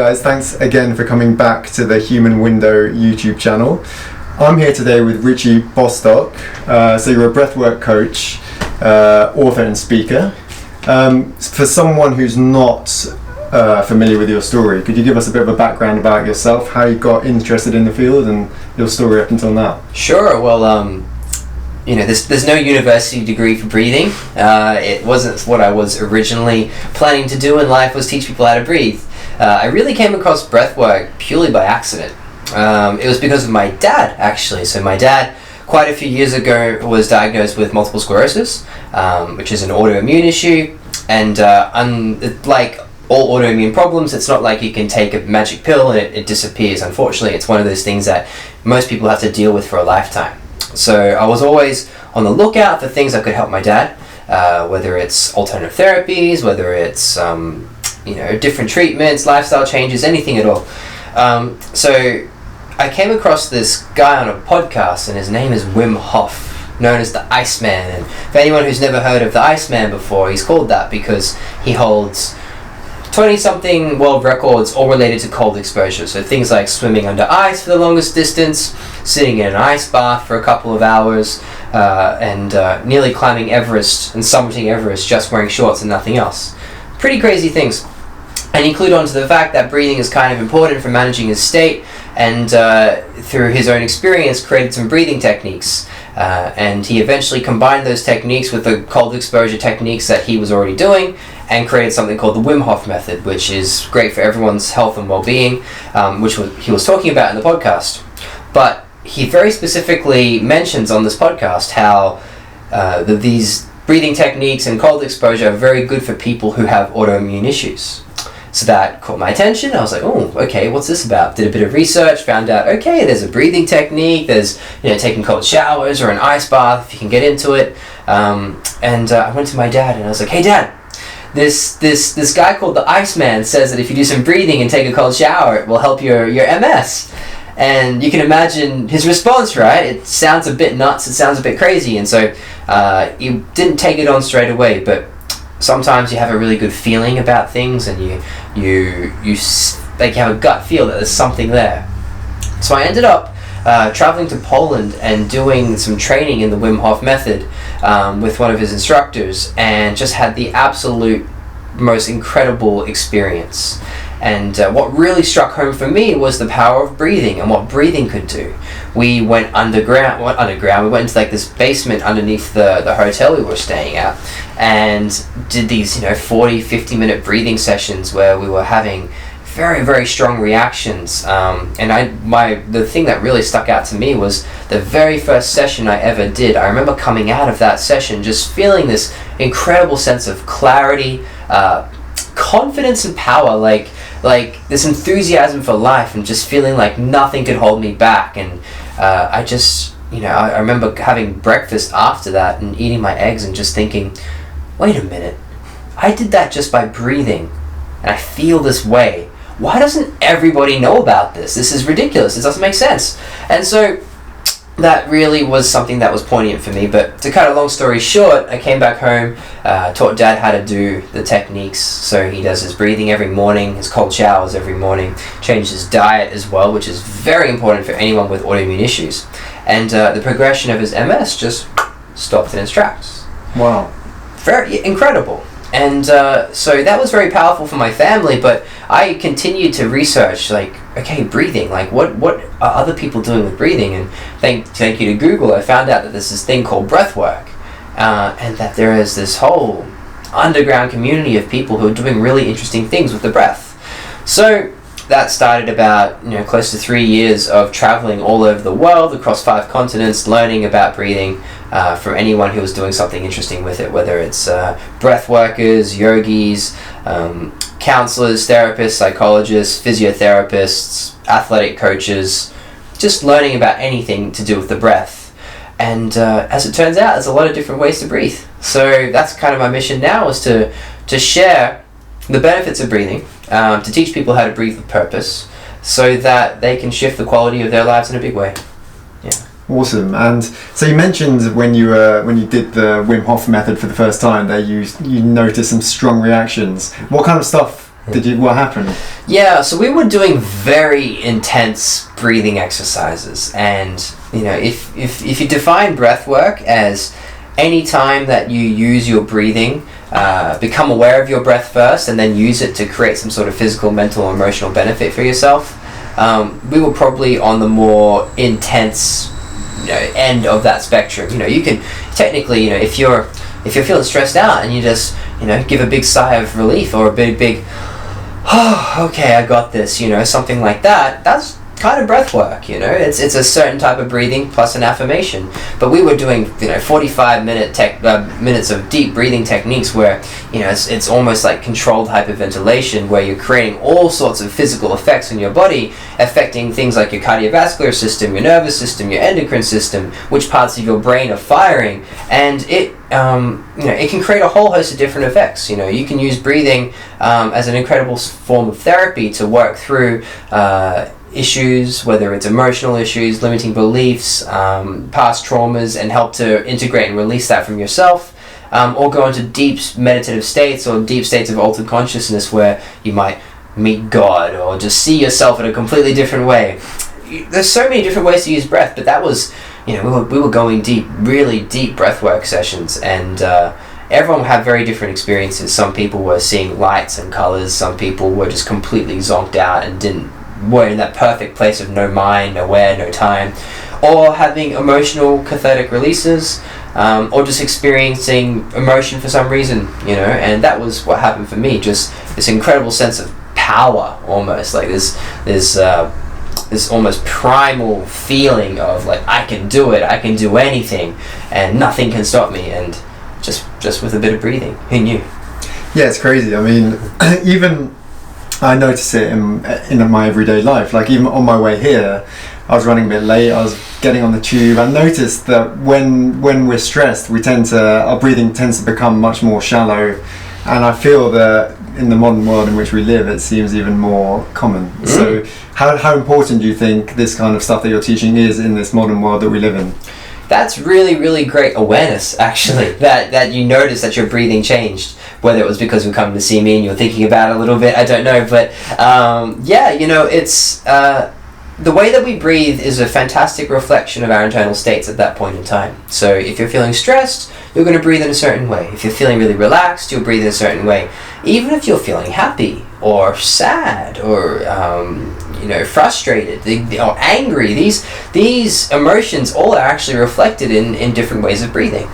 Guys, thanks again for coming back to the HumanWindow YouTube channel. I'm here today with Richie Bostock. So you're a breathwork coach, author and speaker. For someone who's not familiar with your story, could you give us a bit of a background about yourself, how you got interested in the field and your story up until now? Sure. Well, there's no university degree for breathing. It wasn't what I was originally planning to do in life, was teach people how to breathe. I really came across breathwork purely by accident. It was because of my dad, actually. So my dad, quite a few years ago, was diagnosed with multiple sclerosis, which is an autoimmune issue. And like all autoimmune problems, it's not like you can take a magic pill and it disappears. Unfortunately, it's one of those things that most people have to deal with for a lifetime. So I was always on the lookout for things that could help my dad, whether it's alternative therapies, whether it's different treatments, lifestyle changes, anything at all. So I came across this guy on a podcast, and his name is Wim Hof, known as the Iceman. And for anyone who's never heard of the Iceman before, he's called that because he holds 20-something world records all related to cold exposure. So things like swimming under ice for the longest distance, sitting in an ice bath for a couple of hours, and nearly climbing Everest and summiting Everest just wearing shorts and nothing else. Pretty crazy things. And include onto the fact that breathing is kind of important for managing his state, and through his own experience created some breathing techniques. And he eventually combined those techniques with the cold exposure techniques that he was already doing and created something called the Wim Hof method, which is great for everyone's health and well-being, which he was talking about in the podcast. But he very specifically mentions on this podcast how these breathing techniques and cold exposure are very good for people who have autoimmune issues. So that caught my attention. I was like, oh, okay, what's this about? Did a bit of research, found out, okay, there's a breathing technique, there's taking cold showers or an ice bath if you can get into it. And I went to my dad and I was like, hey Dad, this guy called the Iceman says that if you do some breathing and take a cold shower, it will help your MS. And you can imagine his response, right? It sounds a bit nuts, it sounds a bit crazy. And so he didn't take it on straight away, but sometimes you have a really good feeling about things, and you have a gut feel that there's something there. So I ended up traveling to Poland and doing some training in the Wim Hof method with one of his instructors, and just had the absolute most incredible experience. And what really struck home for me was the power of breathing and what breathing could do. We went underground. We went into like this basement underneath the hotel we were staying at, and did these 40-50 minute breathing sessions where we were having very, very strong reactions. And the thing that really stuck out to me was the very first session I ever did. I remember coming out of that session just feeling this incredible sense of clarity, confidence and power, like this enthusiasm for life, and just feeling like nothing could hold me back. And I remember having breakfast after that and eating my eggs and just thinking, wait a minute, I did that just by breathing and I feel this way. Why doesn't everybody know about this? This is ridiculous. It doesn't make sense. And so that really was something that was poignant for me. But to cut a long story short, I came back home, taught Dad how to do the techniques. So he does his breathing every morning, his cold showers every morning, changed his diet as well, which is very important for anyone with autoimmune issues. And the progression of his MS just stopped in its tracks. Wow. Very incredible. And so that was very powerful for my family, but I continued to research, okay, breathing, what are other people doing with breathing? And thank you to Google, I found out that there's this thing called breathwork, and that there is this whole underground community of people who are doing really interesting things with the breath. So that started about close to 3 years of traveling all over the world, across 5 continents, learning about breathing from anyone who was doing something interesting with it, whether it's breath workers, yogis, counselors, therapists, psychologists, physiotherapists, athletic coaches, just learning about anything to do with the breath. And as it turns out, there's a lot of different ways to breathe. So that's kind of my mission now, is to share the benefits of breathing, to teach people how to breathe with purpose, so that they can shift the quality of their lives in a big way. Yeah. Awesome. And so you mentioned when you did the Wim Hof method for the first time that you noticed some strong reactions. What kind of stuff What happened? Yeah, so we were doing very intense breathing exercises, and if you define breath work as any time that you use your breathing, become aware of your breath first and then use it to create some sort of physical, mental, or emotional benefit for yourself, we were probably on the more intense end of that spectrum. You can technically, if you're feeling stressed out and you just give a big sigh of relief, or a big oh, okay, I got this, something like that, that's kind of breath work. It's a certain type of breathing plus an affirmation. But we were doing 45 minutes of deep breathing techniques where it's almost like controlled hyperventilation, where you're creating all sorts of physical effects in your body, affecting things like your cardiovascular system, your nervous system, your endocrine system, which parts of your brain are firing, and it can create a whole host of different effects. You can use breathing as an incredible form of therapy to work through issues, whether it's emotional issues, limiting beliefs, past traumas, and help to integrate and release that from yourself, or go into deep meditative states or deep states of altered consciousness where you might meet God or just see yourself in a completely different way. There's so many different ways to use breath, but that was, we were going deep, really deep breathwork sessions, and everyone had very different experiences. Some people were seeing lights and colors, some people were just completely zonked out and were in that perfect place of no mind, aware, no time, or having emotional cathartic releases, or just experiencing emotion for some reason, and that was what happened for me. Just this incredible sense of power, almost like this almost primal feeling of like, I can do it, I can do anything, and nothing can stop me, and just with a bit of breathing. Who knew? Yeah, it's crazy. I mean, even I notice it in my everyday life. Like, even on my way here, I was running a bit late, I was getting on the tube. I noticed that when we're stressed, our breathing tends to become much more shallow, and I feel that in the modern world in which we live, it seems even more common. So how important do you think this kind of stuff that you're teaching is in this modern world that we live in? That's really, really great awareness, actually, that you notice that your breathing changed. Whether it was because you were coming to see me and you were thinking about it a little bit, I don't know. But it's the way that we breathe is a fantastic reflection of our internal states at that point in time. So if you're feeling stressed, you're going to breathe in a certain way. If you're feeling really relaxed, you'll breathe in a certain way. Even if you're feeling happy or sad or frustrated or angry, these emotions all are actually reflected in different ways of breathing.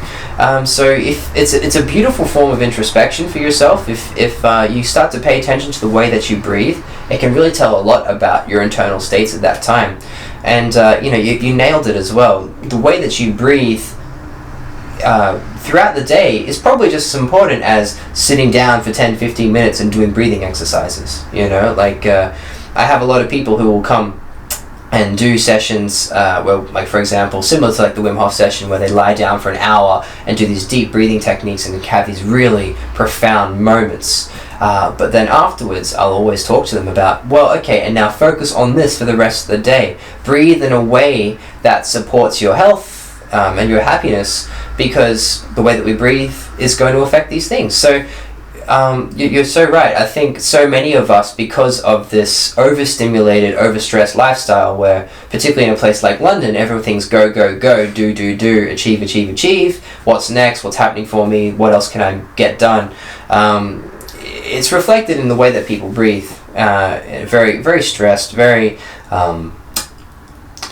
So if it's a beautiful form of introspection for yourself. If you start to pay attention to the way that you breathe, it can really tell a lot about your internal states at that time. And you nailed it as well. The way that you breathe throughout the day is probably just as important as sitting down for 10-15 minutes and doing breathing exercises. I have a lot of people who will come and do sessions where, like, for example, similar to like the Wim Hof session, where they lie down for an hour and do these deep breathing techniques and have these really profound moments. But then afterwards, I'll always talk to them about, well, okay, and now focus on this for the rest of the day. Breathe in a way that supports your health and your happiness, because the way that we breathe is going to affect these things. So you're so right. I think so many of us, because of this overstimulated, overstressed lifestyle, where particularly in a place like London, everything's go, go, go, do, achieve, what's next, what's happening for me, what else can I get done, it's reflected in the way that people breathe. Very, very stressed, very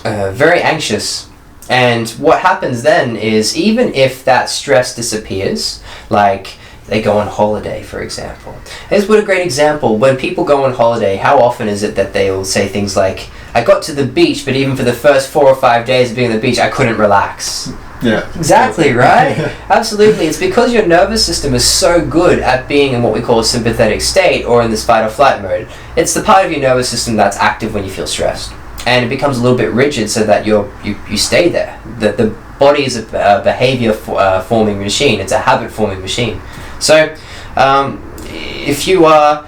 anxious. And what happens then is, even if that stress disappears, like they go on holiday, for example. Here's what a great example. When people go on holiday, how often is it that they will say things like, I got to the beach, but even for the first 4 or 5 days of being on the beach, I couldn't relax. Yeah. Exactly, right? Absolutely. It's because your nervous system is so good at being in what we call a sympathetic state, or in this fight or flight mode. It's the part of your nervous system that's active when you feel stressed. And it becomes a little bit rigid so that you stay there. The body is a behavior forming machine. It's a habit forming machine. So if you are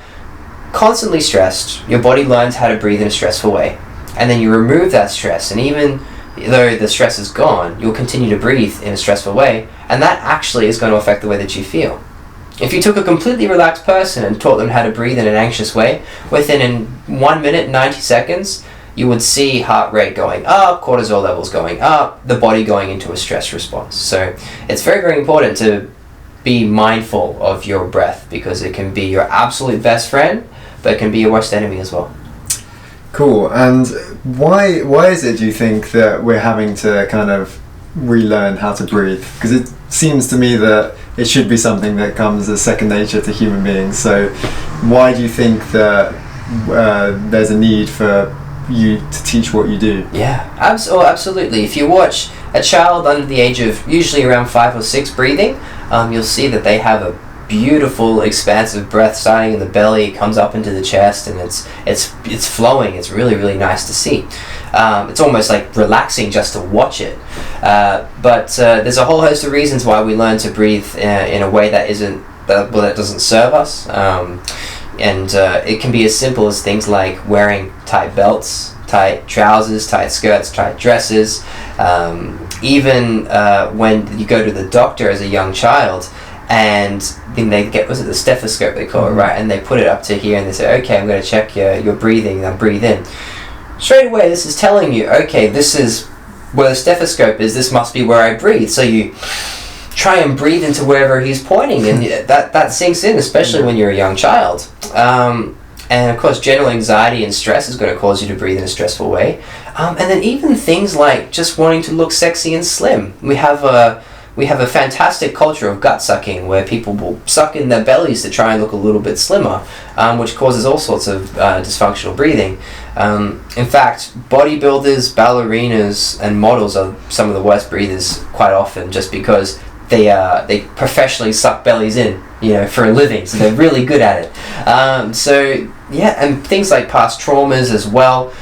constantly stressed, your body learns how to breathe in a stressful way. And then you remove that stress, and even though the stress is gone, you'll continue to breathe in a stressful way, and that actually is going to affect the way that you feel. If you took a completely relaxed person and taught them how to breathe in an anxious way, within 1 minute, 90 seconds, you would see heart rate going up, cortisol levels going up, the body going into a stress response. So it's very, very important to be mindful of your breath, because it can be your absolute best friend, but it can be your worst enemy as well. Cool. And why is it, do you think, that we're having to kind of relearn how to breathe? Because it seems to me that it should be something that comes as second nature to human beings. So why do you think that there's a need for you to teach what you do? Yeah, absolutely. If you watch a child under the age of usually around 5 or 6 breathing, you'll see that they have a beautiful expansive breath starting in the belly, comes up into the chest, and it's flowing. It's really, really nice to see. It's almost like relaxing just to watch it. But there's a whole host of reasons why we learn to breathe in a way that doesn't serve us. And it can be as simple as things like wearing tight belts, tight trousers, tight skirts, tight dresses. Even when you go to the doctor as a young child, and then they get, was it the stethoscope they call it, right? And they put it up to here and they say, okay, I'm going to check your breathing, now breathe in. Straight away, this is telling you, okay, this is where the stethoscope is, this must be where I breathe. So you try and breathe into wherever he's pointing, and that sinks in, especially when you're a young child. And of course, general anxiety and stress is going to cause you to breathe in a stressful way. And then even things like just wanting to look sexy and slim. We have a fantastic culture of gut sucking, where people will suck in their bellies to try and look a little bit slimmer, which causes all sorts of dysfunctional breathing. In fact, bodybuilders, ballerinas, and models are some of the worst breathers quite often, just because they professionally suck bellies in, for a living, so they're really good at it. So yeah, and things like past traumas as well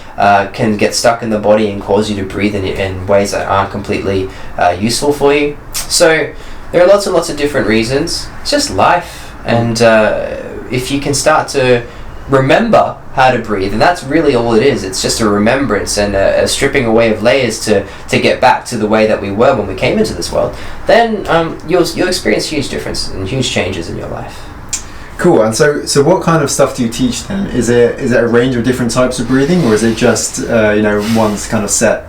can get stuck in the body and cause you to breathe in ways that aren't completely useful for you. So there are lots and lots of different reasons. It's just life, and if you can start to remember how to breathe, and that's really all it is. It's just a remembrance and a stripping away of layers to get back to the way that we were when we came into this world. Then you'll experience huge difference and huge changes in your life. Cool. And so what kind of stuff do you teach then? Is it a range of different types of breathing, or is it just one's kind of set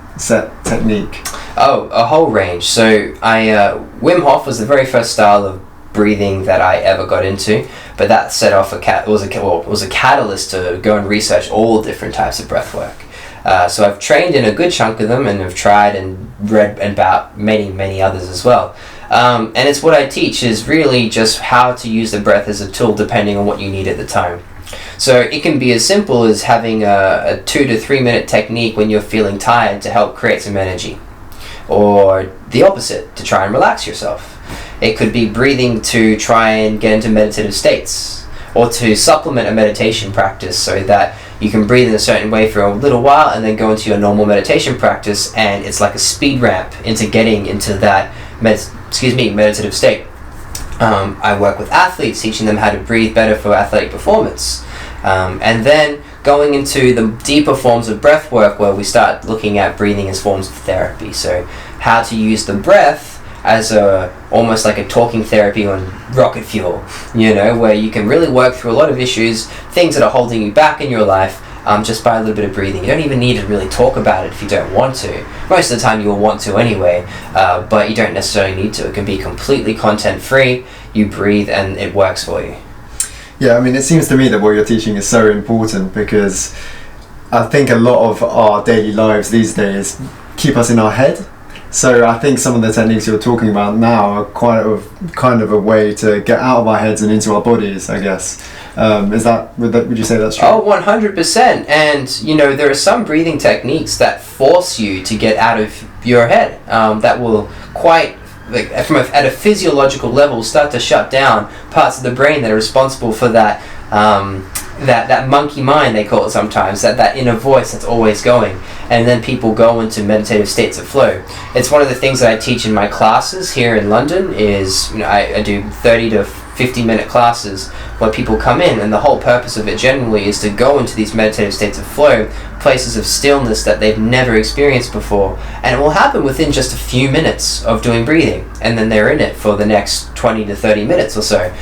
technique? Oh, a whole range. So Wim Hof was the very first style of breathing that I ever got into, but that set off was a catalyst to go and research all different types of breath work. So I've trained in a good chunk of them, and have tried and read about many others as well. And it's what I teach is really just how to use the breath as a tool depending on what you need at the time. So it can be as simple as having a 2 to 3 minute technique when you're feeling tired to help create some energy, or the opposite, to try and relax yourself. It could be breathing to try and get into meditative states, or to supplement a meditation practice so that you can breathe in a certain way for a little while and then go into your normal meditation practice, and it's like a speed ramp into getting into that meditative state. I work with athletes, teaching them how to breathe better for athletic performance. And then going into the deeper forms of breath work, where we start looking at breathing as forms of therapy. So how to use the breath as almost like a talking therapy on rocket fuel, where you can really work through a lot of issues, things that are holding you back in your life, just by a little bit of breathing. You don't even need to really talk about it if you don't want to. Most of the time you will want to anyway, but you don't necessarily need to. It can be completely content free. You breathe and it works for you. Yeah, I mean, it seems to me that what you're teaching is so important, because I think a lot of our daily lives these days keep us in our head. So I think some of the techniques you're talking about now are kind of a way to get out of our heads and into our bodies, I guess. Would you say that's true? Oh, 100%. And there are some breathing techniques that force you to get out of your head, that will quite, at a physiological level, start to shut down parts of the brain that are responsible for that that monkey mind, they call it sometimes, that inner voice that's always going. And then people go into meditative states of flow. It's one of the things that I teach in my classes here in London is, I do 30 to 50-minute classes where people come in, and the whole purpose of it generally is to go into these meditative states of flow, places of stillness that they've never experienced before, and it will happen within just a few minutes of doing breathing, and then they're in it for the next 20 to 30 minutes or so.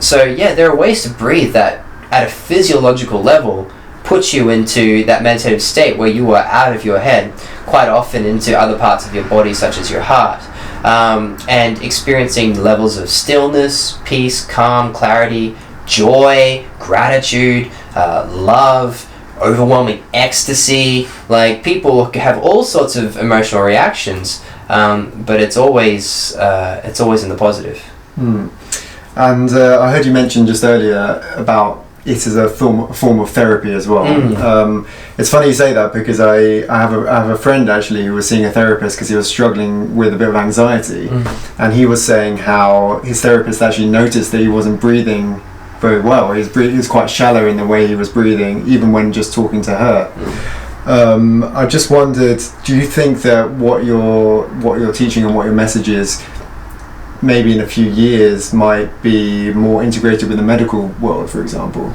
So yeah, there are ways to breathe that at a physiological level puts you into that meditative state where you are out of your head, quite often into other parts of your body such as your heart, and experiencing levels of stillness, peace, calm, clarity, joy, gratitude, love, overwhelming ecstasy. Like, people have all sorts of emotional reactions, but it's always in the positive. And I heard you mention just earlier about it as a form of therapy as well. It's funny you say that, because I have a friend actually who was seeing a therapist because he was struggling with a bit of anxiety, and he was saying how his therapist actually noticed that he wasn't breathing very well. He was quite shallow in the way he was breathing, even when just talking to her. I just wondered, do you think that what you're teaching and what your message is, maybe in a few years, might be more integrated with the medical world, for example?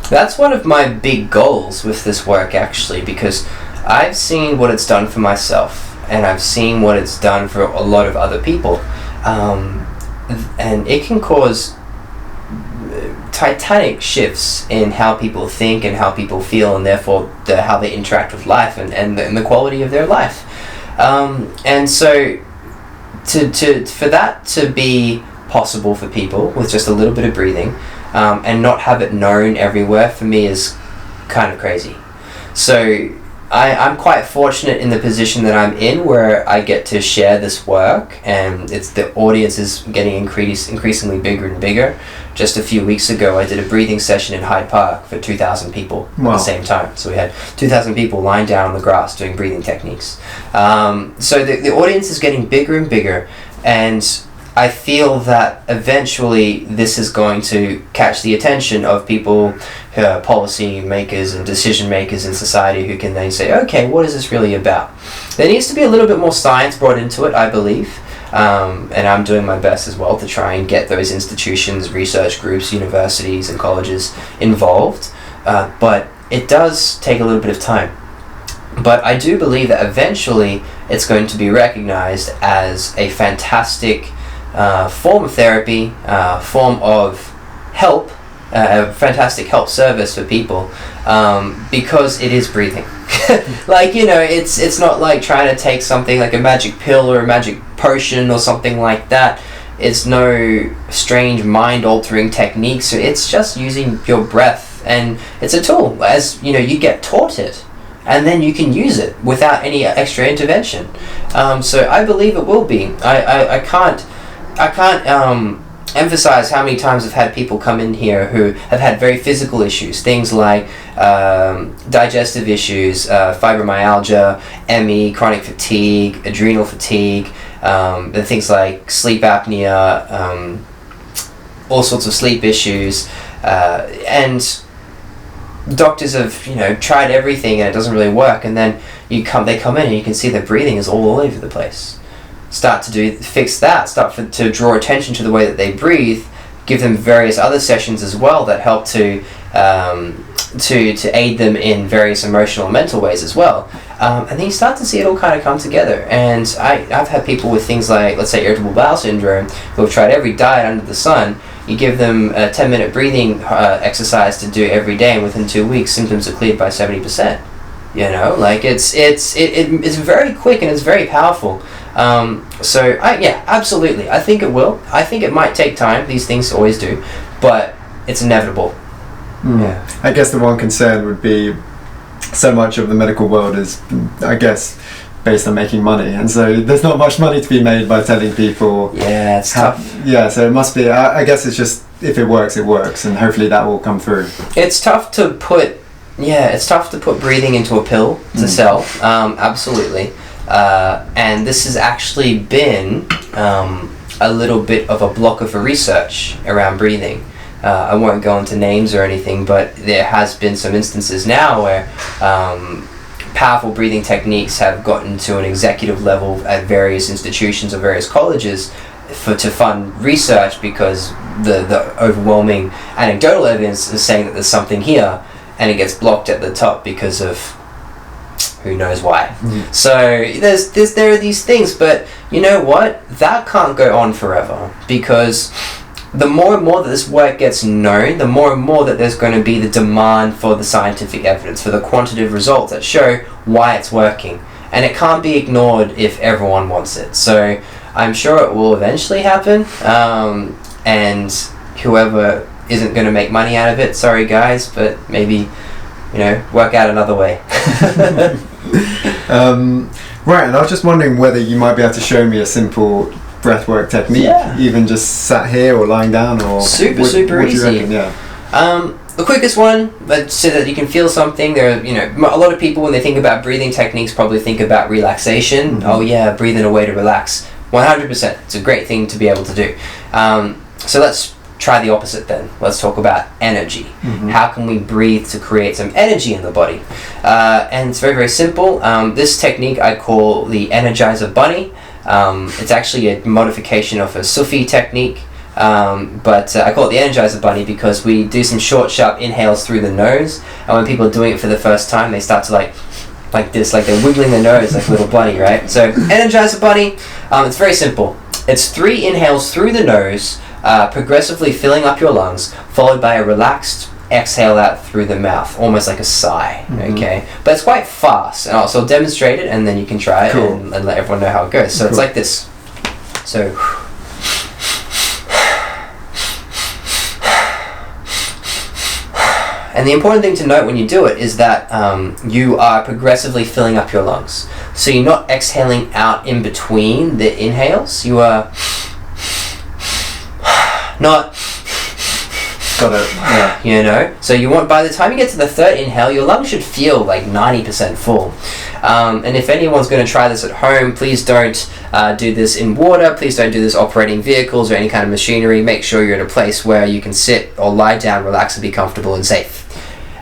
That's one of my big goals with this work, actually, because I've seen what it's done for myself, and I've seen what it's done for a lot of other people, and it can cause titanic shifts in how people think and how people feel, and therefore how they interact with life and the quality of their life. And so for that to be possible for people with just a little bit of breathing, and not have it known everywhere, for me is kind of crazy. So I'm quite fortunate in the position that I'm in, where I get to share this work, and the audience is getting increasingly bigger and bigger. Just a few weeks ago, I did a breathing session in Hyde Park for 2,000 people at the same time. So we had 2,000 people lying down on the grass doing breathing techniques. So the audience is getting bigger and bigger, and I feel that eventually this is going to catch the attention of people, policy makers and decision makers in society, who can then say, okay, what is this really about? There needs to be a little bit more science brought into it, I believe. And I'm doing my best as well to try and get those institutions, research groups, universities and colleges involved. But it does take a little bit of time. But I do believe that eventually it's going to be recognized as a fantastic form of therapy, form of help, a fantastic help service for people, because it is breathing. Like, it's not like trying to take something like a magic pill or a magic potion or something like that. It's no strange mind-altering technique. So it's just using your breath, and it's a tool. As you get taught it, and then you can use it without any extra intervention. So I believe it will be. I can't emphasize how many times I've had people come in here who have had very physical issues, things like digestive issues, fibromyalgia, ME, chronic fatigue, adrenal fatigue, and things like sleep apnea, all sorts of sleep issues, and doctors have tried everything and it doesn't really work, and then they come in and you can see their breathing is all over the place. Start to fix that, to draw attention to the way that they breathe, give them various other sessions as well that help to aid them in various emotional and mental ways as well. And then you start to see it all kind of come together. And I've had people with things like, let's say, irritable bowel syndrome, who have tried every diet under the sun. You give them a 10-minute breathing exercise to do every day, and within 2 weeks, symptoms are cleared by 70%. It's very quick and it's very powerful. Absolutely. I think it will. I think it might take time. These things always do, but it's inevitable. Yeah. I guess the one concern would be, so much of the medical world is, I guess, based on making money, and so there's not much money to be made by telling people. Yeah, it's tough. Yeah, so it must be. I guess it's just, if it works, it works, and hopefully that will come through. It's tough to put breathing into a pill to sell. Absolutely. And this has actually been a little bit of a blocker for research around breathing. I won't go into names or anything, but there has been some instances now where powerful breathing techniques have gotten to an executive level at various institutions or various colleges to fund research, because the overwhelming anecdotal evidence is saying that there's something here, and it gets blocked at the top because of who knows why. So there are these things, but you know what? That can't go on forever, because the more and more that this work gets known, the more and more that there's going to be the demand for the scientific evidence, for the quantitative results that show why it's working. And it can't be ignored if everyone wants it. So I'm sure it will eventually happen, and whoever isn't going to make money out of it, sorry guys, but maybe, work out another way. Right, and I was just wondering whether you might be able to show me a simple breathwork technique, even just sat here or lying down, or super what do easy. you reckon? Yeah. The quickest one, so that you can feel something. There are, a lot of people when they think about breathing techniques probably think about relaxation. Oh yeah, breathe in a way to relax. 100%. It's a great thing to be able to do. So let's try the opposite then. Let's talk about energy. How can we breathe to create some energy in the body? And it's very, very simple. This technique I call the Energizer Bunny. It's actually a modification of a Sufi technique. But I call it the Energizer Bunny because we do some short, sharp inhales through the nose, and when people are doing it for the first time, they start to like this, like they're wiggling their nose like a little bunny, right? So Energizer Bunny, it's very simple. It's 3 inhales through the nose, progressively filling up your lungs, followed by a relaxed exhale out through the mouth, almost like a sigh. Okay, but it's quite fast, and I'll demonstrate it, and then you can try it and let everyone know how it goes. So it's like this. So. And the important thing to note when you do it is that you are progressively filling up your lungs. So you're not exhaling out in between the inhales. You are not... Got it. Yeah. So you want, by the time you get to the 3rd inhale, your lungs should feel like 90% full. And if anyone's going to try this at home, please don't do this in water. Please don't do this operating vehicles or any kind of machinery. Make sure you're in a place where you can sit or lie down, relax, and be comfortable and safe.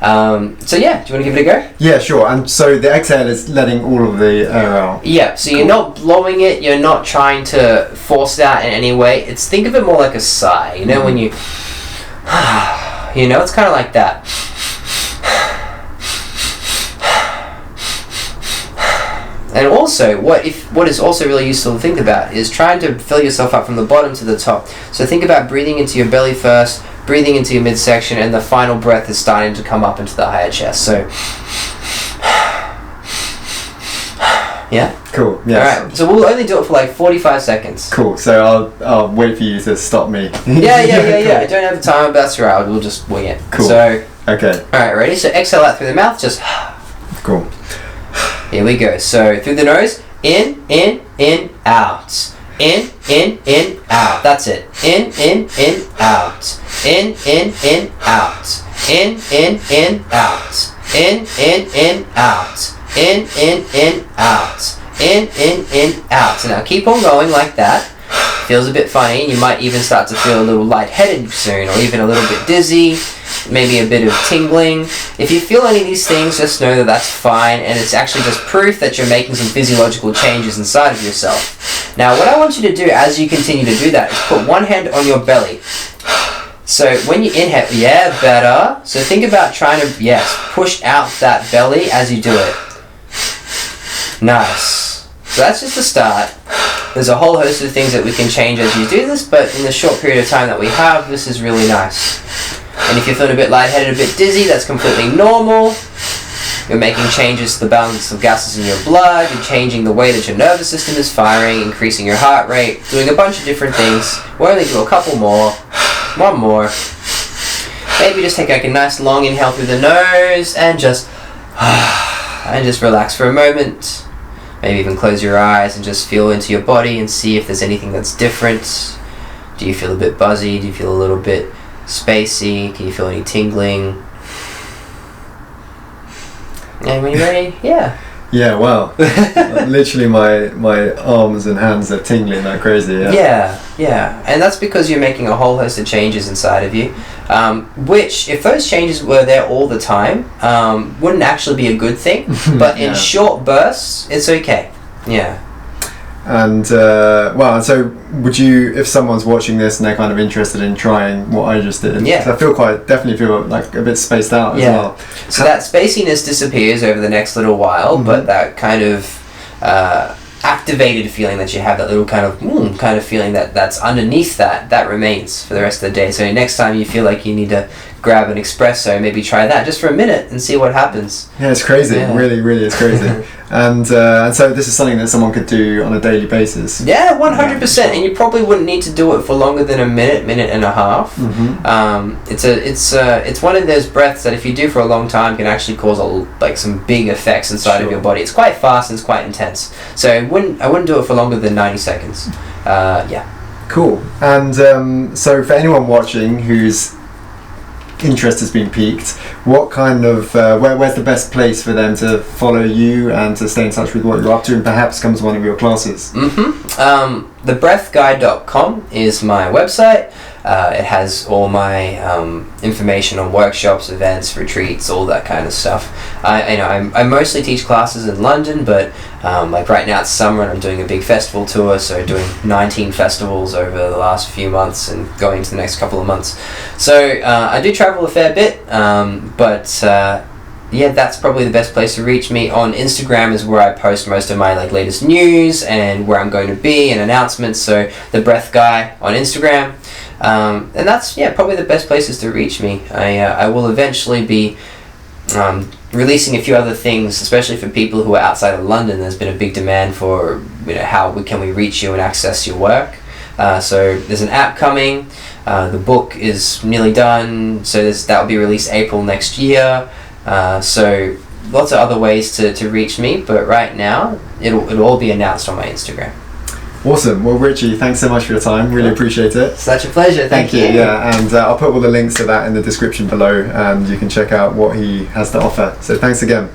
So yeah, do you want to give it a go? Yeah, sure. And so the exhale is letting all of the air out. Yeah, so you're not blowing it, you're not trying to force it out in any way. Think of it more like a sigh, when you... it's kind of like that. And also, what is also really useful to think about is trying to fill yourself up from the bottom to the top. So think about breathing into your belly first, breathing into your midsection, and the final breath is starting to come up into the higher chest. So, yeah? Cool, yes. Alright, so we'll only do it for like 45 seconds. Cool, so I'll wait for you to stop me. Yeah. I don't have time, but that's right, we'll just wing it. Cool. So, okay. Alright, ready? So exhale out through the mouth, just... Cool. Here we go. So through the nose, in, out. In, out. That's it. In, out. In, out. In, out. In, out. In, out. In, out. So now keep on going like that. Feels a bit funny, and you might even start to feel a little lightheaded soon, or even a little bit dizzy, maybe a bit of tingling. If you feel any of these things, just know that that's fine, and it's actually just proof that you're making some physiological changes inside of yourself. Now, what I want you to do as you continue to do that is put one hand on your belly. So when you inhale, better. So think about trying to, push out that belly as you do it. Nice. So that's just the start. There's a whole host of things that we can change as you do this, but in the short period of time that we have, this is really nice. And if you're feeling a bit lightheaded, a bit dizzy, that's completely normal. You're making changes to the balance of gases in your blood, you're changing the way that your nervous system is firing, increasing your heart rate, doing a bunch of different things. We'll only do a couple more. One more. Maybe just take like a nice long inhale through the nose and just relax for a moment. Maybe even close your eyes and just feel into your body and see if there's anything that's different. Do you feel a bit buzzy? Do you feel a little bit spacey? Can you feel any tingling? And when you're ready, Yeah, wow. Literally my arms and hands are tingling like crazy, Yeah. And that's because you're making a whole host of changes inside of you, which, if those changes were there all the time, wouldn't actually be a good thing, but in short bursts, it's okay. Yeah. And so would you, if someone's watching this and they're kind of interested in trying what I just did, Yeah. 'cause I definitely feel like a bit spaced out as well. So that spaciness disappears over the next little while, but that kind of activated feeling that you have, that little kind of feeling that's underneath that remains for the rest of the day. So next time you feel like you need to grab an espresso, maybe try that just for a minute and see what happens. Yeah, it's crazy. Yeah. Really, really, it's crazy. And so this is something that someone could do on a daily basis. Yeah, 100%. And you probably wouldn't need to do it for longer than a minute and a half. It's one of those breaths that if you do for a long time can actually cause some big effects inside of your body. It's quite fast and it's quite intense. So I wouldn't do it for longer than 90 seconds. Cool. And so for anyone watching whose interest has been piqued, what kind of where's the best place for them to follow you and to stay in touch with what you're up to, and perhaps come to one of your classes? Thebreathguide.com is my website. It has all my information on workshops, events, retreats, all that kind of stuff. I mostly teach classes in London, but like right now it's summer and I'm doing a big festival tour, so doing 19 festivals over the last few months and going into the next couple of months. So I do travel a fair bit, but that's probably the best place to reach me. On Instagram is where I post most of my latest news and where I'm going to be and announcements. So the Breath Guy on Instagram. And that's probably the best places to reach me. I will eventually be releasing a few other things, especially for people who are outside of London. There's been a big demand for how can we reach you and access your work. So there's an app coming. The book is nearly done, so that will be released April next year. So lots of other ways to reach me, but right now it'll all be announced on my Instagram. Awesome. Well, Richie, thanks so much for your time. Really appreciate it. Such a pleasure. Thank you. Yeah, and I'll put all the links to that in the description below, and you can check out what he has to offer. So thanks again.